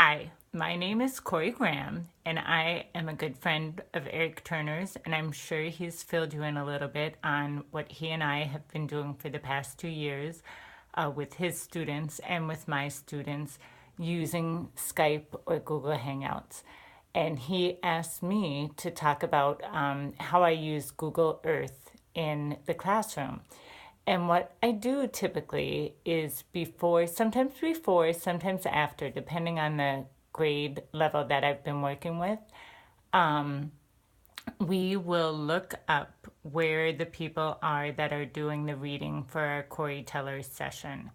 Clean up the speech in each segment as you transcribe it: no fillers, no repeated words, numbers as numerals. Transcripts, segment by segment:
Hi, my name is Corey Graham, and I am a good friend of Eric Turner's, and I'm sure he's filled you in a little bit on what he and I have been doing for the past 2 years with his students and with my students using Skype or Google Hangouts. And he asked me to talk about how I use Google Earth in the classroom. And what I do typically is before, sometimes after, depending on the grade level that I've been working with, we will look up where the people are that are doing the reading for our Corey Teller session.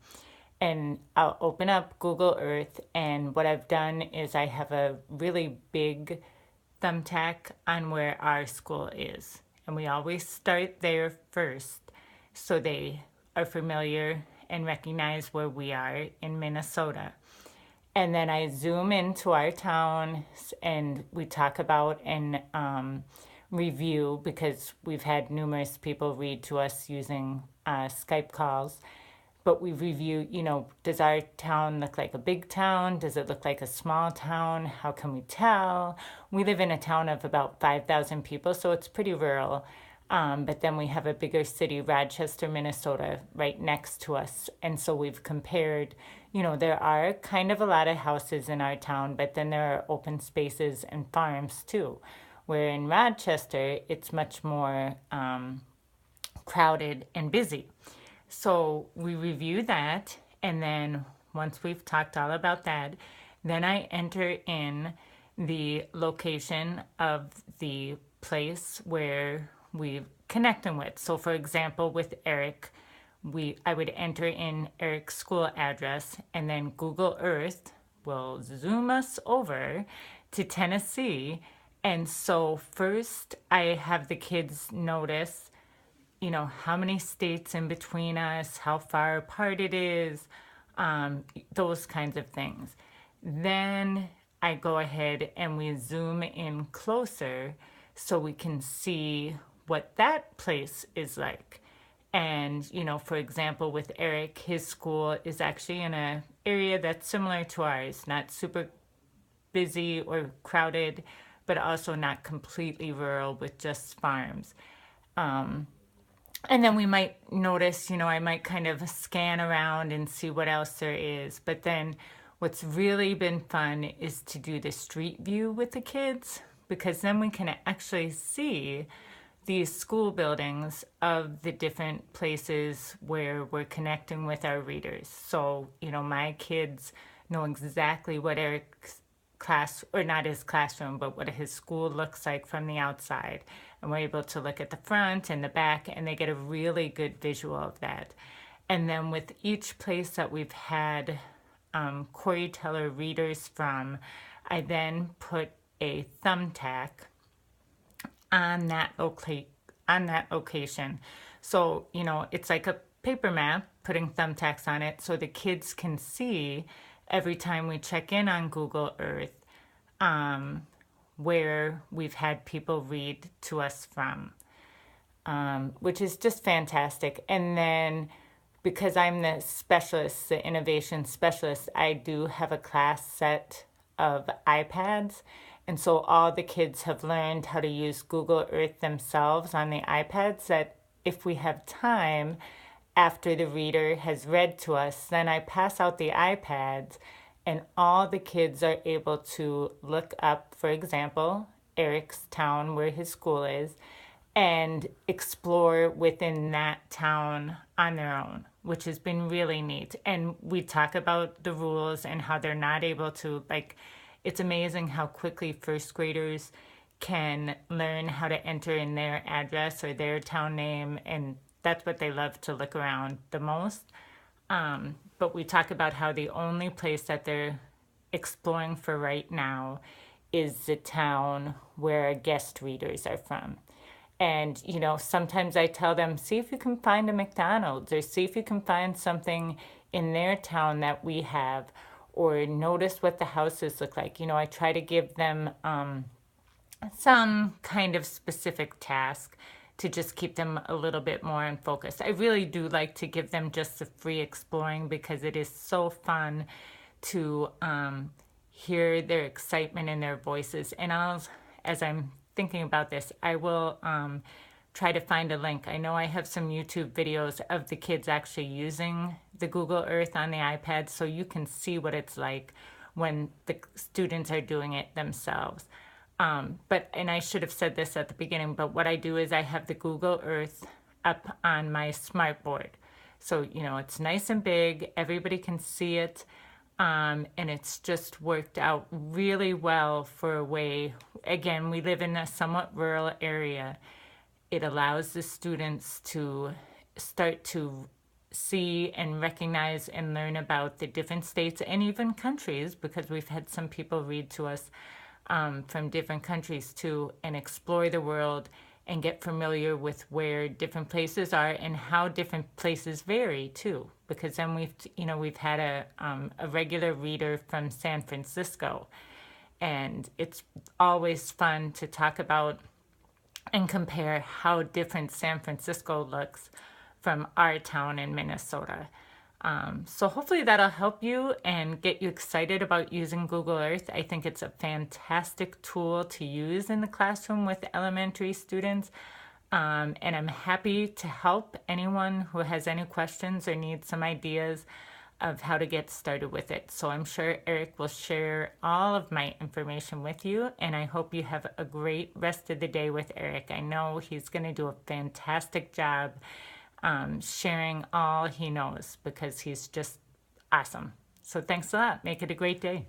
And I'll open up Google Earth, and what I've done is I have a really big thumbtack on where our school is. And we always start there first so they are familiar and recognize where we are in Minnesota. And then I zoom into our town and we talk about and review, because we've had numerous people read to us using Skype calls. But we review, does our town look like a big town? Does it look like a small town? How can we tell? We live in a town of about 5,000 people, so it's pretty rural. But then we have a bigger city, Rochester, Minnesota, right next to us. And so we've compared, there are kind of a lot of houses in our town, but then there are open spaces and farms too. Where in Rochester, it's much more crowded and busy. So we review that, and then once we've talked all about that, then I enter in the location of the place where we're connecting with. So for example, with Eric, I would enter in Eric's school address, and then Google Earth will zoom us over to Tennessee. And so first I have the kids notice how many states in between us, how far apart it is, those kinds of things. Then I go ahead and we zoom in closer so we can see what that place is like. And, for example, with Eric, his school is actually in an area that's similar to ours, not super busy or crowded, but also not completely rural with just farms. And then we might notice, I might kind of scan around and see what else there is. But then what's really been fun is to do the street view with the kids, because then we can actually see these school buildings of the different places where we're connecting with our readers. So, my kids know exactly what Eric's class, or not his classroom, but what his school looks like from the outside. And we're able to look at the front and the back, and they get a really good visual of that. And then with each place that we've had Corey Teller readers from, I then put a thumbtack on that location. So, it's like a paper map, putting thumbtacks on it so the kids can see every time we check in on Google Earth where we've had people read to us from, which is just fantastic. And then because I'm the specialist, the innovation specialist, I do have a class set of iPads. And so all the kids have learned how to use Google Earth themselves on the iPads, that if we have time after the reader has read to us, then I pass out the iPads, and all the kids are able to look up, for example, Eric's town where his school is, and explore within that town on their own, which has been really neat. And we talk about the rules and how they're not able to, it's amazing how quickly first graders can learn how to enter in their address or their town name, and that's what they love to look around the most. But we talk about how the only place that they're exploring for right now is the town where our guest readers are from. And, sometimes I tell them, see if you can find a McDonald's, or see if you can find something in their town that we have, or notice what the houses look like. I try to give them some kind of specific task to just keep them a little bit more in focus. I really do like to give them just the free exploring, because it is so fun to hear their excitement in their voices. And as I'm thinking about this, I will try to find a link. I know I have some YouTube videos of the kids actually using the Google Earth on the iPad, so you can see what it's like when the students are doing it themselves. And I should have said this at the beginning, but what I do is I have the Google Earth up on my smartboard. So, it's nice and big, everybody can see it, and it's just worked out really well for a way. Again, we live in a somewhat rural area. It allows the students to start to see and recognize and learn about the different states and even countries, because we've had some people read to us from different countries too, and explore the world and get familiar with where different places are and how different places vary too. Because then we've had a regular reader from San Francisco, and it's always fun to talk about and compare how different San Francisco looks from our town in Minnesota. So hopefully that'll help you and get you excited about using Google Earth. I think it's a fantastic tool to use in the classroom with elementary students. And I'm happy to help anyone who has any questions or needs some ideas of how to get started with it. So I'm sure Eric will share all of my information with you, and I hope you have a great rest of the day with Eric. I know he's going to do a fantastic job sharing all he knows, because he's just awesome. So thanks a lot. Make it a great day.